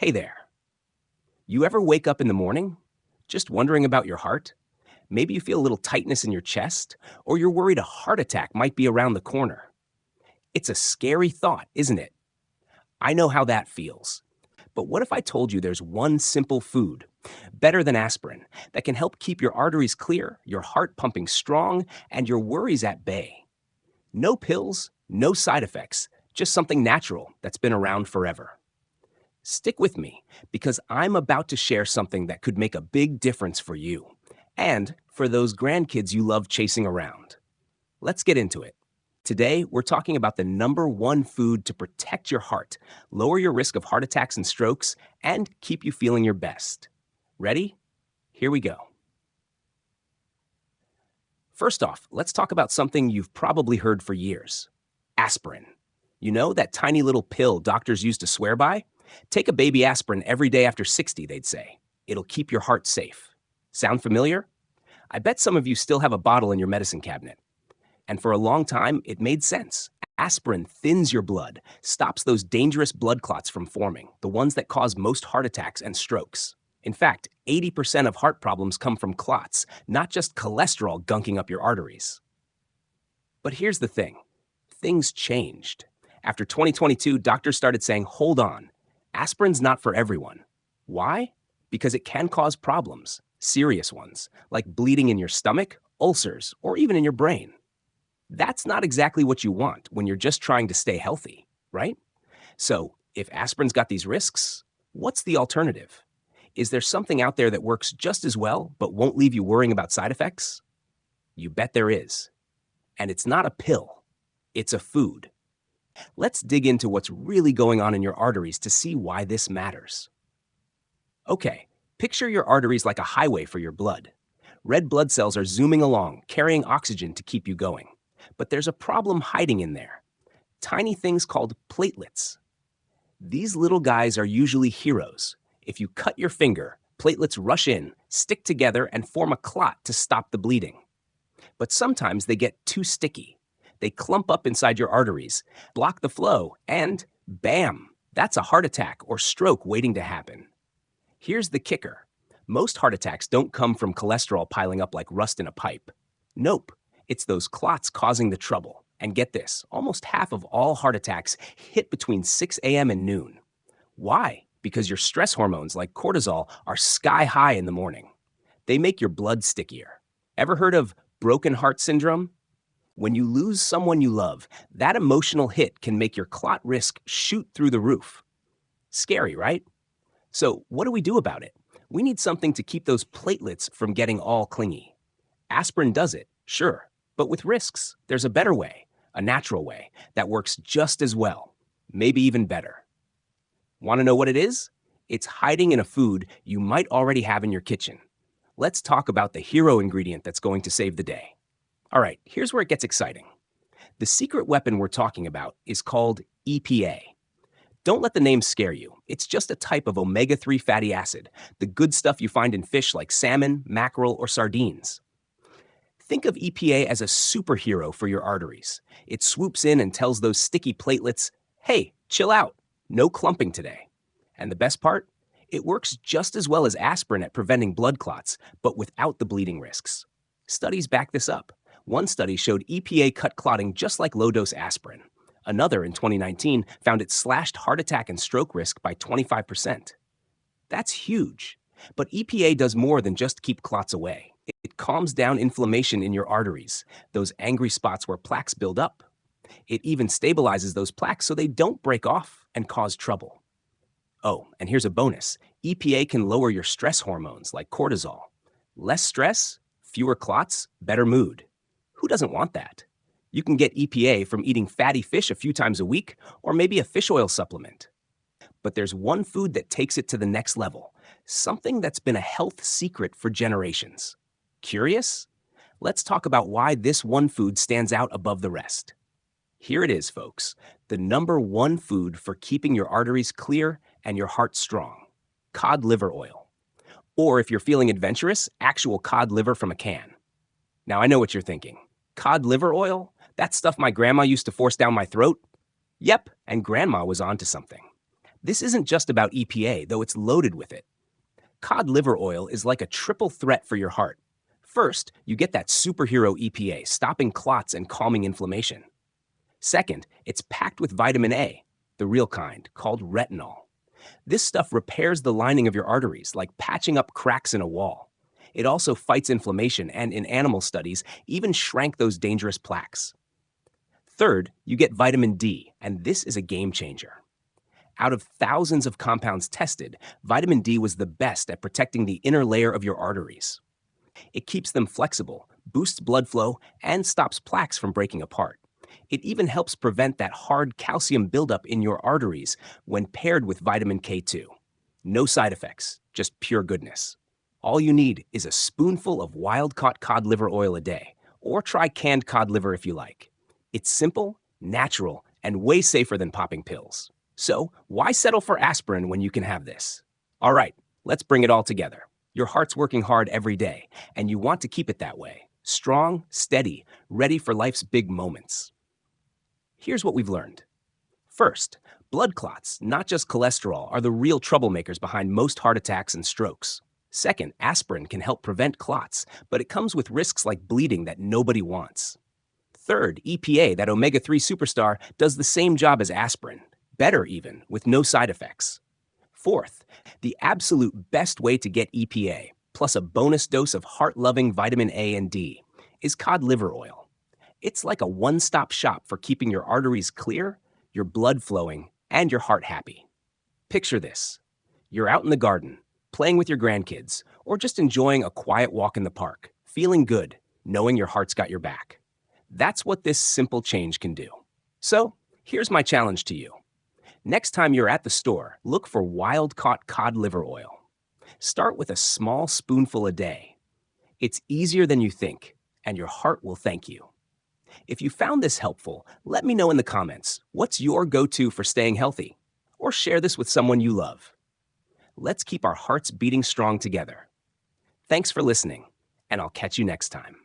Hey there. You ever wake up in the morning just wondering about your heart? Maybe you feel a little tightness in your chest, or you're worried a heart attack might be around the corner. It's a scary thought, isn't it? I know how that feels. But what if I told you there's one simple food, better than aspirin, that can help keep your arteries clear, your heart pumping strong, and your worries at bay? No pills, no side effects, just something natural that's been around forever. Stick with me because I'm about to share something that could make a big difference for you and for those grandkids you love chasing around. Let's get into it. Today, we're talking about the number one food to protect your heart, lower your risk of heart attacks and strokes, and keep you feeling your best. Ready? Here we go. First off, let's talk about something you've probably heard for years: aspirin. You know, that tiny little pill doctors used to swear by? Take a baby aspirin every day after 60, they'd say. It'll keep your heart safe. Sound familiar? I bet some of you still have a bottle in your medicine cabinet. And for a long time, it made sense. Aspirin thins your blood, stops those dangerous blood clots from forming, the ones that cause most heart attacks and strokes. In fact, 80% of heart problems come from clots, not just cholesterol gunking up your arteries. But here's the thing. Things changed. After 2022, doctors started saying, hold on, aspirin's not for everyone. Why? Because it can cause problems, serious ones, like bleeding in your stomach, ulcers, or even in your brain. That's not exactly what you want when you're just trying to stay healthy, right? So, if aspirin's got these risks, what's the alternative? Is there something out there that works just as well but won't leave you worrying about side effects? You bet there is. And it's not a pill, it's a food. Let's dig into what's really going on in your arteries to see why this matters. Okay, picture your arteries like a highway for your blood. Red blood cells are zooming along, carrying oxygen to keep you going. But there's a problem hiding in there. Tiny things called platelets. These little guys are usually heroes. If you cut your finger, platelets rush in, stick together, and form a clot to stop the bleeding. But sometimes they get too sticky. They clump up inside your arteries, block the flow, and bam, that's a heart attack or stroke waiting to happen. Here's the kicker. Most heart attacks don't come from cholesterol piling up like rust in a pipe. Nope, it's those clots causing the trouble. And get this, almost half of all heart attacks hit between 6 a.m. and noon. Why? Because your stress hormones like cortisol are sky high in the morning. They make your blood stickier. Ever heard of broken heart syndrome? When you lose someone you love, that emotional hit can make your clot risk shoot through the roof. Scary, right? So what do we do about it? We need something to keep those platelets from getting all clingy. Aspirin does it, sure, but with risks. There's a better way, a natural way, that works just as well, maybe even better. Want to know what it is? It's hiding in a food you might already have in your kitchen. Let's talk about the hero ingredient that's going to save the day. All right, here's where it gets exciting. The secret weapon we're talking about is called EPA. Don't let the name scare you. It's just a type of omega-3 fatty acid, the good stuff you find in fish like salmon, mackerel, or sardines. Think of EPA as a superhero for your arteries. It swoops in and tells those sticky platelets, hey, chill out, no clumping today. And the best part? It works just as well as aspirin at preventing blood clots, but without the bleeding risks. Studies back this up. One study showed EPA cut clotting just like low-dose aspirin. Another, in 2019, found it slashed heart attack and stroke risk by 25%. That's huge. But EPA does more than just keep clots away. It calms down inflammation in your arteries, those angry spots where plaques build up. It even stabilizes those plaques so they don't break off and cause trouble. Oh, and here's a bonus. EPA can lower your stress hormones like cortisol. Less stress, fewer clots, better mood. Who doesn't want that? You can get EPA from eating fatty fish a few times a week, or maybe a fish oil supplement. But there's one food that takes it to the next level, something that's been a health secret for generations. Curious? Let's talk about why this one food stands out above the rest. Here it is, folks, the number one food for keeping your arteries clear and your heart strong: cod liver oil. Or if you're feeling adventurous, actual cod liver from a can. Now I know what you're thinking. Cod liver oil? That stuff my grandma used to force down my throat? Yep, and grandma was onto something. This isn't just about EPA, though it's loaded with it. Cod liver oil is like a triple threat for your heart. First, you get that superhero EPA, stopping clots and calming inflammation. Second, it's packed with vitamin A, the real kind, called retinol. This stuff repairs the lining of your arteries, like patching up cracks in a wall. It also fights inflammation and, in animal studies, even shrank those dangerous plaques. Third, you get vitamin D, and this is a game changer. Out of thousands of compounds tested, vitamin D was the best at protecting the inner layer of your arteries. It keeps them flexible, boosts blood flow, and stops plaques from breaking apart. It even helps prevent that hard calcium buildup in your arteries when paired with vitamin K2. No side effects, just pure goodness. All you need is a spoonful of wild-caught cod liver oil a day, or try canned cod liver if you like. It's simple, natural, and way safer than popping pills. So, why settle for aspirin when you can have this? All right, let's bring it all together. Your heart's working hard every day, and you want to keep it that way. Strong, steady, ready for life's big moments. Here's what we've learned. First, blood clots, not just cholesterol, are the real troublemakers behind most heart attacks and strokes. Second, aspirin can help prevent clots, but it comes with risks like bleeding that nobody wants. Third, EPA, that omega-3 superstar, does the same job as aspirin, better even, with no side effects. Fourth, the absolute best way to get EPA, plus a bonus dose of heart-loving vitamin A and D, is cod liver oil. It's like a one-stop shop for keeping your arteries clear, your blood flowing, and your heart happy. Picture this. You're out in the garden, playing with your grandkids, or just enjoying a quiet walk in the park, feeling good, knowing your heart's got your back. That's what this simple change can do. So, here's my challenge to you. Next time you're at the store, look for wild-caught cod liver oil. Start with a small spoonful a day. It's easier than you think, and your heart will thank you. If you found this helpful, let me know in the comments what's your go-to for staying healthy, or share this with someone you love. Let's keep our hearts beating strong together. Thanks for listening, and I'll catch you next time.